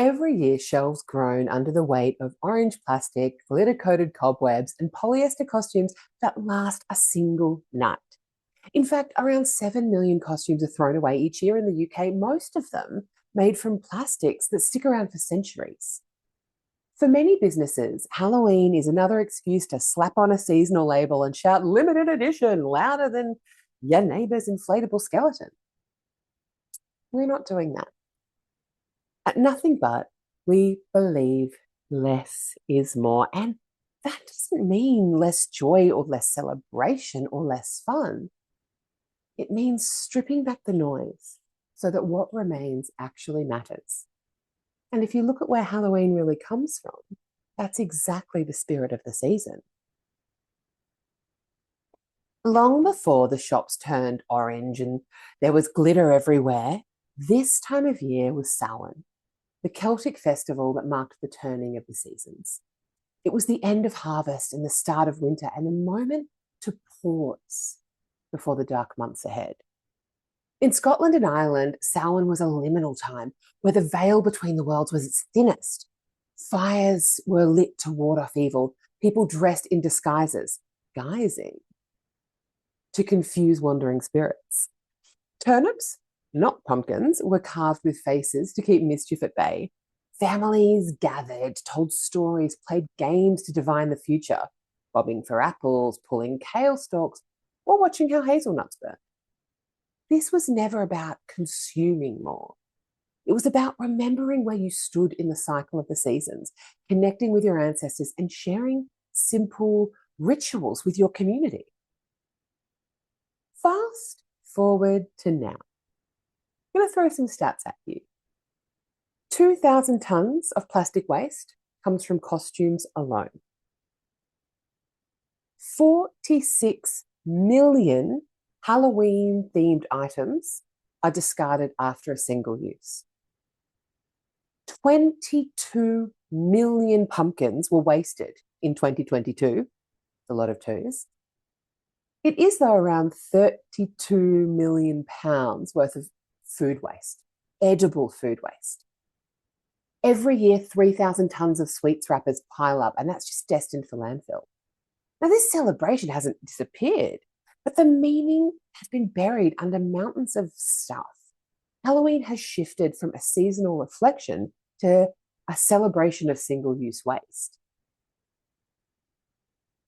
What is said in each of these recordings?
Every year, shelves groan under the weight of orange plastic, glitter coated cobwebs, and polyester costumes that last a single night. In fact, around 7 million costumes are thrown away each year in the UK, most of them made from plastics that stick around for centuries. For many businesses, Halloween is another excuse to slap on a seasonal label and shout limited edition louder than your neighbour's inflatable skeleton. We're not doing that. At Nothing But, we believe less is more. And that doesn't mean less joy or less celebration or less fun. It means stripping back the noise so that what remains actually matters. And if you look at where Halloween really comes from, that's exactly the spirit of the season. Long before the shops turned orange and there was glitter everywhere, this time of year was Samhain, the Celtic festival that marked the turning of the seasons. It was the end of harvest and the start of winter, and the moment to pause before the dark months ahead. In Scotland and Ireland, Samhain was a liminal time where the veil between the worlds was its thinnest. Fires were lit to ward off evil. People dressed in disguises, guising, to confuse wandering spirits. Turnips, not pumpkins, were carved with faces to keep mischief at bay. Families gathered, told stories, played games to divine the future, bobbing for apples, pulling kale stalks, or watching how hazelnuts burnt. This was never about consuming more. It was about remembering where you stood in the cycle of the seasons, connecting with your ancestors, and sharing simple rituals with your community. Fast forward to now. I'm going to throw some stats at you. 2,000 tonnes of plastic waste comes from costumes alone. 46 million Halloween-themed items are discarded after a single use. 22 million pumpkins were wasted in 2022. A lot of twos. It is, though, around 32 million pounds worth of food waste, edible food waste. Every year, 3,000 tonnes of sweets wrappers pile up, and that's just destined for landfill. Now, this celebration hasn't disappeared, but the meaning has been buried under mountains of stuff. Halloween has shifted from a seasonal reflection to a celebration of single-use waste.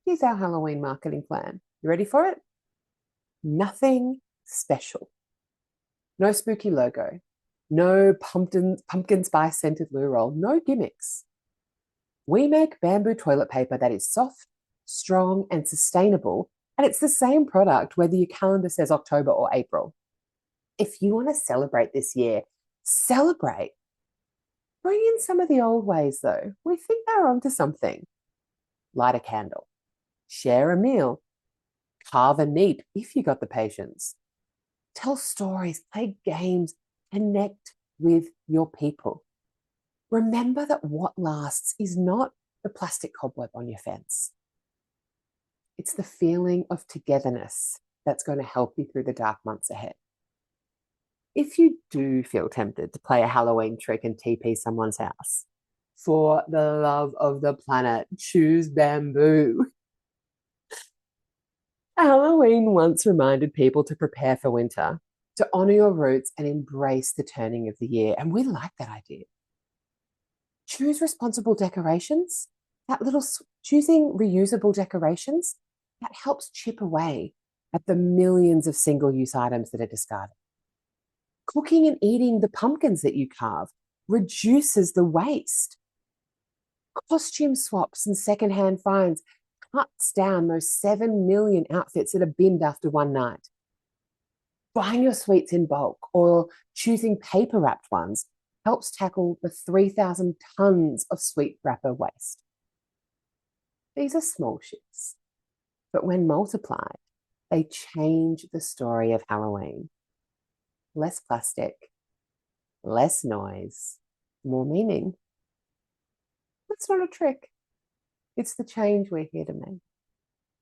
Here's our Halloween marketing plan. You ready for it? Nothing special. No spooky logo. No pumpkin spice scented loo roll. No gimmicks. We make bamboo toilet paper that is soft, strong, and sustainable, and it's the same product whether your calendar says October or April. If you want to celebrate this year, celebrate. Bring in some of the old ways, though. We think they're onto something. Light a candle. Share a meal. Carve a neat if you got the patience. Tell stories, play games, connect with your people. Remember that what lasts is not the plastic cobweb on your fence. It's the feeling of togetherness that's going to help you through the dark months ahead. If you do feel tempted to play a Halloween trick and TP someone's house, for the love of the planet, choose bamboo. Halloween once reminded people to prepare for winter, to honor your roots and embrace the turning of the year. And we like that idea. Choose responsible decorations. Choosing reusable decorations, that helps chip away at the millions of single-use items that are discarded. Cooking and eating the pumpkins that you carve reduces the waste. Costume swaps and secondhand finds cuts down those 7 million outfits that are binned after one night. Buying your sweets in bulk or choosing paper wrapped ones helps tackle the 3,000 tonnes of sweet wrapper waste. These are small shifts, but when multiplied, they change the story of Halloween. Less plastic, less noise, more meaning. That's not a trick. It's the change we're here to make.